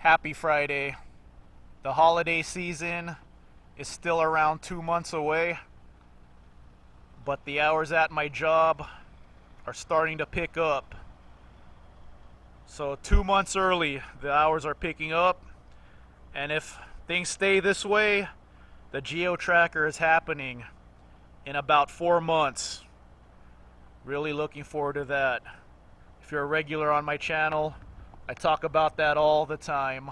Happy Friday. The holiday season is still around 2 months away, but the hours at my job are starting to pick up. So 2 months early, the hours are picking up, and if things stay this way, the Geo Tracker is happening in about 4 months. Really looking forward to that. If you're a regular on my channel, I talk about that all the time.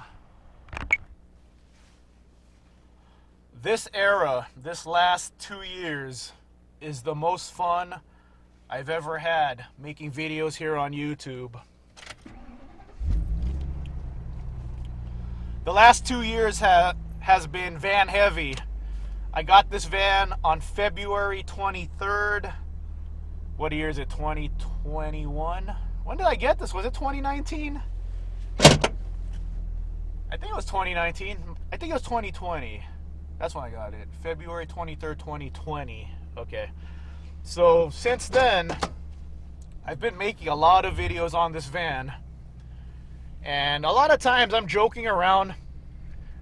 This era, this last 2 years, is the most fun I've ever had making videos here on YouTube. The last 2 years has been van heavy. I got this van on February 23rd. What year is it? 2021? When did I get this? Was it 2019? I think it was 2019. I think it was 2020. That's when I got it. February 23rd, 2020. Okay. So since then, I've been making a lot of videos on this van. And a lot of times I'm joking around,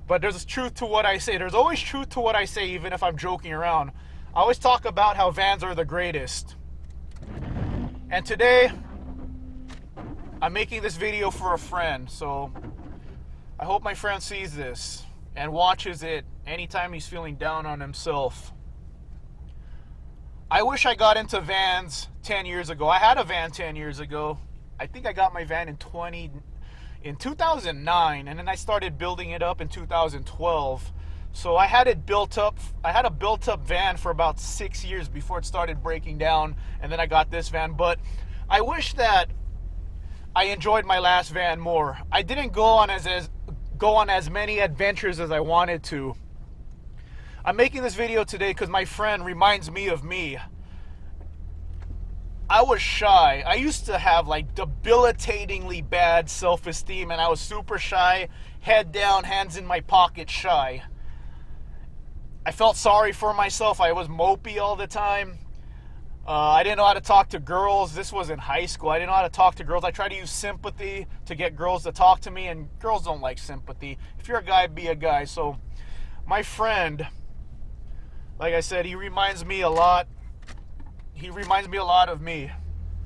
but there's truth to what I say. There's always truth to what I say, even if I'm joking around. I always talk about how vans are the greatest. And today, I'm making this video for a friend, so I hope my friend sees this and watches it anytime he's feeling down on himself. I wish I got into vans 10 years ago. I had a van 10 years ago. I think I got my van in 2009, and then I started building it up in 2012. So I had it built up. I had a built-up van for about 6 years before it started breaking down, and then I got this van. But I wish that I enjoyed my last van more. I didn't go on as many adventures as I wanted to. I'm making this video today because my friend reminds me of me. I was shy. I used to have like debilitatingly bad self-esteem, and I was super shy, head down, hands in my pocket shy. I felt sorry for myself. I was mopey all the time. I didn't know how to talk to girls. This was in high school. I didn't know how to talk to girls. I tried to use sympathy to get girls to talk to me, and girls don't like sympathy. If you're a guy, be a guy. So my friend, like I said, he reminds me a lot. He reminds me a lot of me.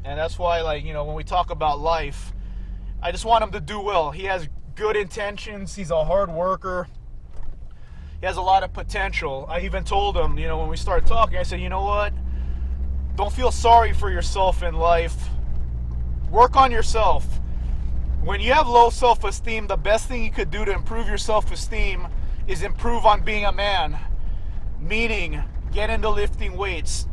And that's why, like, you know, when we talk about life, I just want him to do well. He has good intentions. He's a hard worker. He has a lot of potential. I even told him, you know, when we started talking, I said, you know what? Don't feel sorry for yourself in life. Work on yourself. When you have low self-esteem, the best thing you could do to improve your self-esteem is improve on being a man. Meaning, get into lifting weights.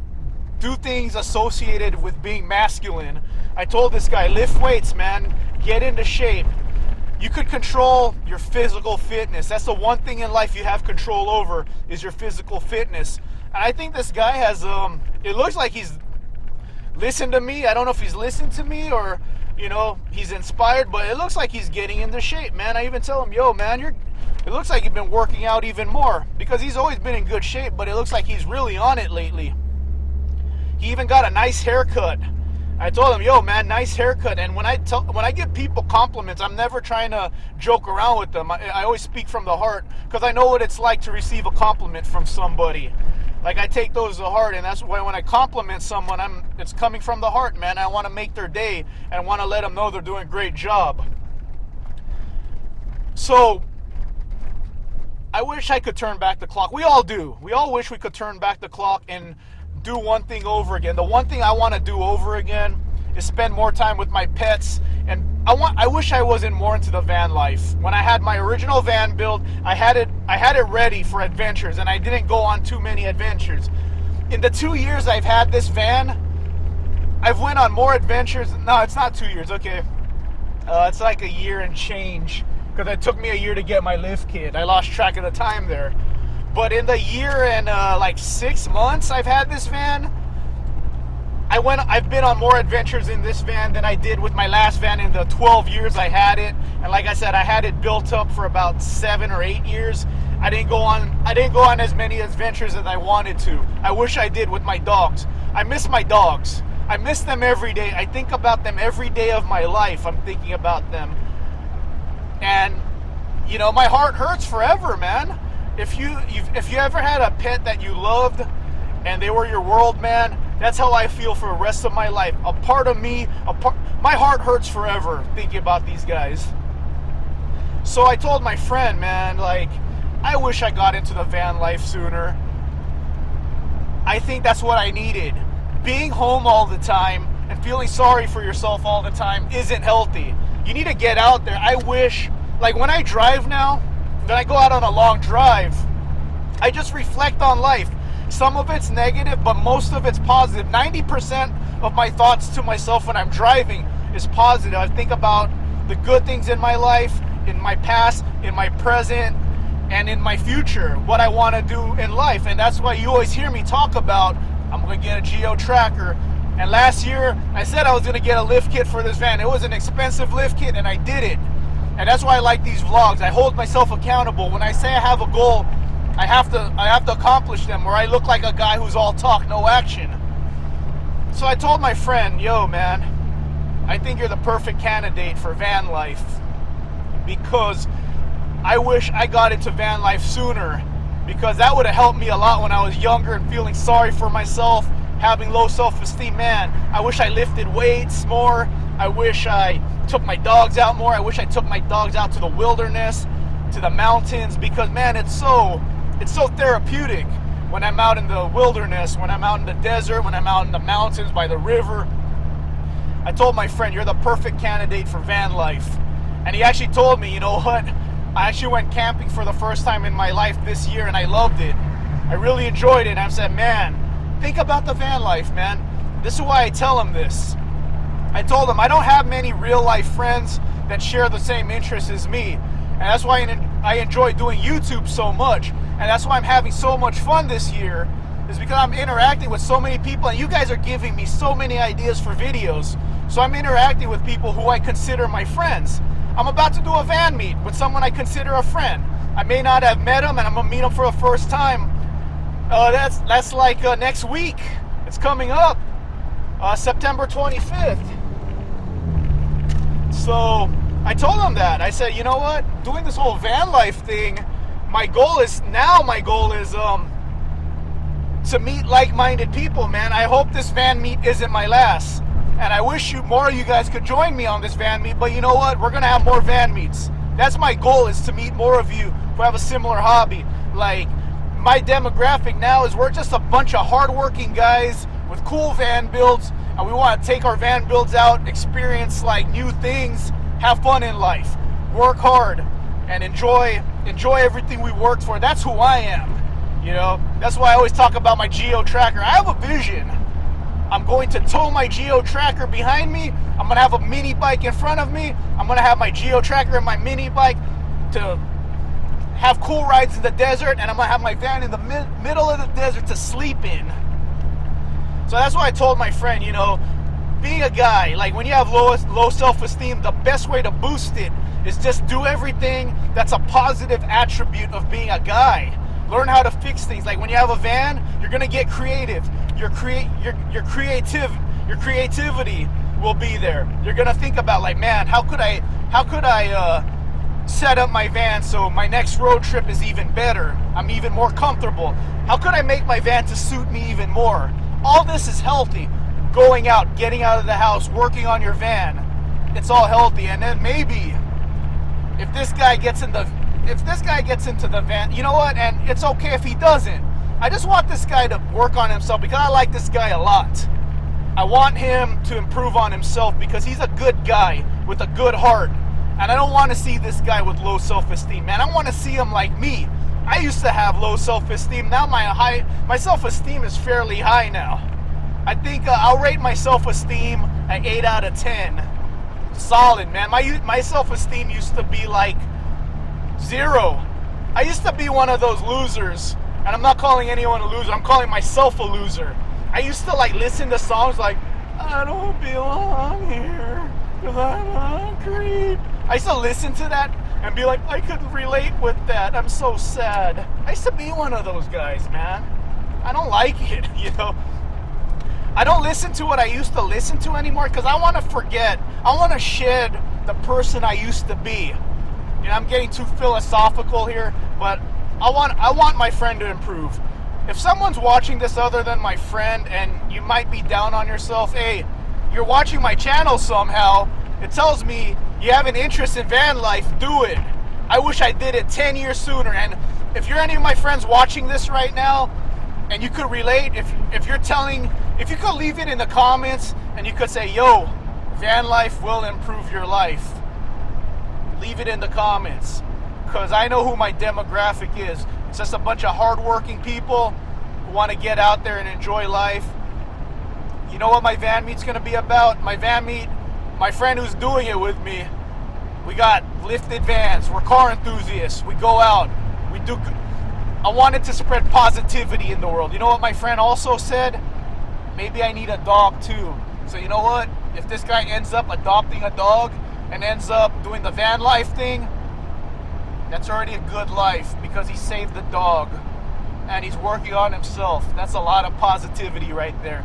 Do things associated with being masculine. I told this guy, lift weights, man. Get into shape. You could control your physical fitness. That's the one thing in life you have control over, is your physical fitness. And I think this guy has, it looks like he's listened to me. I don't know if he's listened to me or, you know, he's inspired, but it looks like he's getting into shape, man. I even tell him, yo, man, it looks like you've been working out even more, because he's always been in good shape, but it looks like he's really on it lately. He even got a nice haircut. I told him, yo, man, nice haircut. And when I give people compliments, I'm never trying to joke around with them. I always speak from the heart, because I know what it's like to receive a compliment from somebody. Like, I take those to heart, and that's why when I compliment someone, it's coming from the heart, man. I want to make their day, and I want to let them know they're doing a great job. So, I wish I could turn back the clock. We all do. We all wish we could turn back the clock and do one thing over again. The one thing I want to do over again is spend more time with my pets. And I wish I wasn't more into the van life. When I had my original van built, I had it ready for adventures, and I didn't go on too many adventures. In the 2 years I've had this van, I've went on more adventures. No, it's not 2 years, okay. It's like a year and change, because it took me a year to get my lift kit. I lost track of the time there. But in the year and like 6 months I've had this van, I've been on more adventures in this van than I did with my last van in the 12 years I had it. And like I said, I had it built up for about 7 or 8 years. I didn't go on as many adventures as I wanted to. I wish I did with my dogs. I miss my dogs. I miss them every day. I think about them every day of my life. I'm thinking about them. And you know, my heart hurts forever, man. If you ever had a pet that you loved and they were your world, man, that's how I feel for the rest of my life. A part of me, my heart hurts forever thinking about these guys. So I told my friend, man, like, I wish I got into the van life sooner. I think that's what I needed. Being home all the time and feeling sorry for yourself all the time isn't healthy. You need to get out there. I wish, like, when I drive now, when I go out on a long drive, I just reflect on life. Some of it's negative, but most of it's positive. 90% of my thoughts to myself when I'm driving is positive. I think about the good things in my life, in my past, in my present, and in my future, what I want to do in life. And that's why you always hear me talk about, I'm going to get a Geo Tracker. And last year, I said I was going to get a lift kit for this van. It was an expensive lift kit, and I did it. And that's why I like these vlogs. I hold myself accountable. When I say I have a goal, I have to accomplish them, or I look like a guy who's all talk, no action. So I told my friend, yo, man, I think you're the perfect candidate for van life, because I wish I got into van life sooner, because that would have helped me a lot when I was younger and feeling sorry for myself, having low self-esteem. Man, I wish I lifted weights more. I wish I took my dogs out more. I wish I took my dogs out to the wilderness, to the mountains, because, man, it's so therapeutic when I'm out in the wilderness, when I'm out in the desert, when I'm out in the mountains by the river. I told my friend, you're the perfect candidate for van life. And he actually told me, you know what? I actually went camping for the first time in my life this year, and I loved it. I really enjoyed it. And I said, man, think about the van life, man. This is why I tell him this. I told him I don't have many real life friends that share the same interests as me. And that's why I enjoy doing YouTube so much. And that's why I'm having so much fun this year, is because I'm interacting with so many people, and you guys are giving me so many ideas for videos. So I'm interacting with people who I consider my friends. I'm about to do a van meet with someone I consider a friend. I may not have met him, and I'm gonna meet him for the first time. That's like next week. It's coming up, September 25th. So I told him that. I said, you know what? Doing this whole van life thing, my goal is to meet like-minded people, man. I hope this van meet isn't my last. And I wish more of you guys could join me on this van meet, but you know what? We're gonna have more van meets. That's my goal, is to meet more of you who have a similar hobby. Like, my demographic now is we're just a bunch of hardworking guys with cool van builds, and we want to take our van builds out, experience like new things, have fun in life, work hard, and enjoy everything we worked for. That's who I am. You know, that's why I always talk about my Geo Tracker. I have a vision. I'm going to tow my Geo Tracker behind me. I'm going to have a mini bike in front of me. I'm going to have my Geo Tracker and my mini bike to have cool rides in the desert, and I'm going to have my van in the middle of the desert to sleep in. So that's why I told my friend, you know, being a guy, like when you have low self-esteem, the best way to boost it is just do everything that's a positive attribute of being a guy. Learn how to fix things. Like when you have a van, you're gonna get creative. Your creativity will be there. You're gonna think about, like, man, how could I set up my van so my next road trip is even better? I'm even more comfortable. How could I make my van to suit me even more? All this is healthy. Going out, getting out of the house, working on your van. It's all healthy. And then maybe if this guy gets into the van, you know what? And it's okay if he doesn't. I just want this guy to work on himself, because I like this guy a lot. I want him to improve on himself because he's a good guy with a good heart. And I don't want to see this guy with low self-esteem, man. I want to see him like me. I used to have low self-esteem. Now my self-esteem is fairly high now. I think I'll rate my self-esteem an 8 out of 10. Solid, man. My self-esteem used to be like 0. I used to be one of those losers, and I'm not calling anyone a loser. I'm calling myself a loser. I used to like listen to songs like, I don't belong here, 'cause I'm a creep. I used to listen to that and be like, I could relate with that. I'm so sad. I used to be one of those guys, man. I don't like it, you know. I don't listen to what I used to listen to anymore because I want to forget. I want to shed the person I used to be. You know, I'm getting too philosophical here, but I want my friend to improve. If someone's watching this other than my friend and you might be down on yourself, hey, you're watching my channel somehow, it tells me you have an interest in van life, do it. I wish I did it 10 years sooner. And if you're any of my friends watching this right now and you could relate, if you could leave it in the comments and you could say, yo, van life will improve your life. Leave it in the comments, because I know who my demographic is. It's just a bunch of hardworking people who want to get out there and enjoy life. You know what my van meet's going to be about? My van meet, my friend who's doing it with me, we got lifted vans. We're car enthusiasts. We go out. We do. I wanted to spread positivity in the world. You know what my friend also said? Maybe I need a dog too. So you know what? If this guy ends up adopting a dog and ends up doing the van life thing, that's already a good life, because he saved the dog and he's working on himself. That's a lot of positivity right there.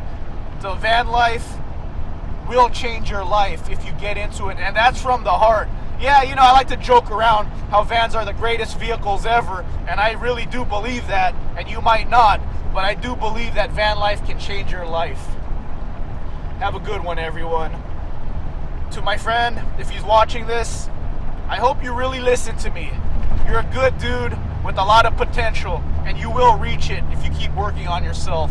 So van life will change your life if you get into it, and that's from the heart. Yeah, you know, I like to joke around how vans are the greatest vehicles ever, and I really do believe that, and you might not, but I do believe that van life can change your life. Have a good one, everyone. To my friend, if he's watching this, I hope you really listen to me. You're a good dude with a lot of potential, and you will reach it if you keep working on yourself.